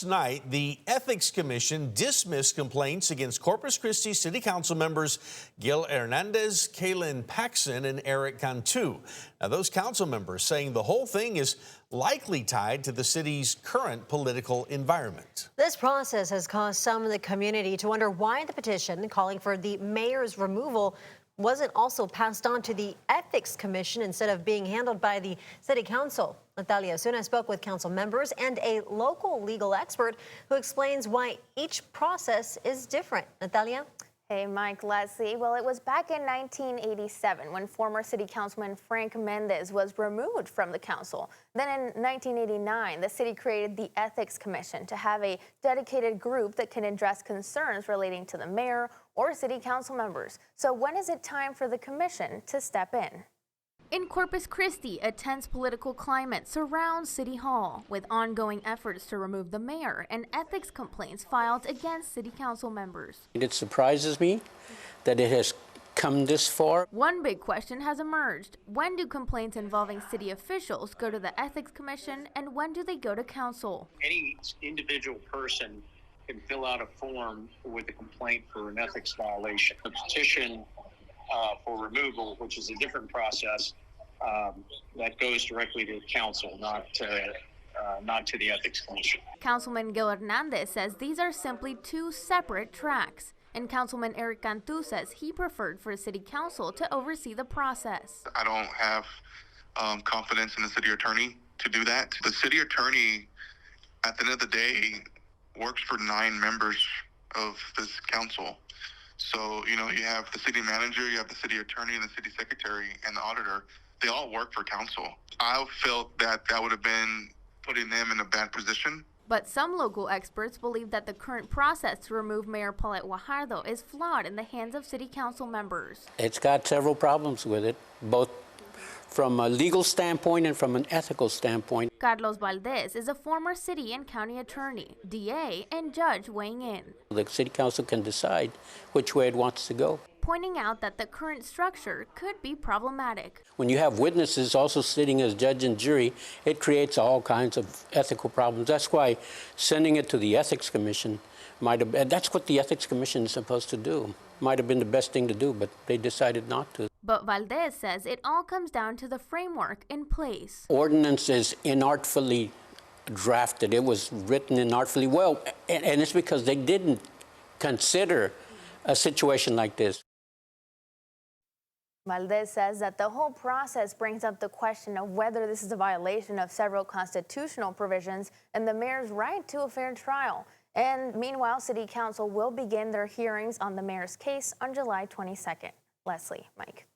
Tonight, the Ethics Commission dismissed complaints against Corpus Christi City Council members Gil Hernandez, Kaylin Paxson, and Eric Cantu. Now, those council members saying the whole thing is likely tied to the city's current political environment. This process has caused some in the community to wonder why the petition calling for the mayor's removal wasn't also passed on to the Ethics Commission instead of being handled by the City Council. Natalia Osuna spoke with council members and a local legal expert who explains why each process is different. Natalia? Hey, Mike, Leslie. Well, it was back in 1987 when former City Councilman Frank Mendez was removed from the council. Then in 1989, the city created the Ethics Commission to have a dedicated group that can address concerns relating to the mayor or city council members. So when is it time for the commission to step in? In Corpus Christi, a tense political climate surrounds City Hall, with ongoing efforts to remove the mayor and ethics complaints filed against city council members. It surprises me that it has come this far. One big question has emerged. When do complaints involving city officials go to the Ethics Commission, and when do they go to council? Any individual person can fill out a form with a complaint for an ethics violation. A petition for removal, which is a different process, that goes directly to the council, not to the Ethics Commission. Councilman Gil Hernandez says these are simply two separate tracks. And Councilman Eric Cantu says he preferred for City Council to oversee the process. I don't have confidence in the city attorney to do that. The city attorney, at the end of the day, works for 9 members of this council. So, you have the city manager, you have the city attorney, and the city secretary, and the auditor. They all work for council. I felt that would have been putting them in a bad position. But some local experts believe that the current process to remove Mayor Paulette Guajardo is flawed in the hands of city council members. It's got several problems with it, both from a legal standpoint and from an ethical standpoint. Carlos Valdez is a former city and county attorney, DA, and judge weighing in. The city council can decide which way it wants to go, pointing out that the current structure could be problematic. When you have witnesses also sitting as judge and jury, it creates all kinds of ethical problems. That's why sending it to the Ethics Commission might have been, that's what the Ethics Commission is supposed to do. Might have been the best thing to do, but they decided not to. But Valdez says it all comes down to the framework in place. Ordinance is inartfully drafted. It was written inartfully well, and it's because they didn't consider a situation like this. Valdez says that the whole process brings up the question of whether this is a violation of several constitutional provisions and the mayor's right to a fair trial. And meanwhile, City Council will begin their hearings on the mayor's case on July 22nd. Leslie, Mike.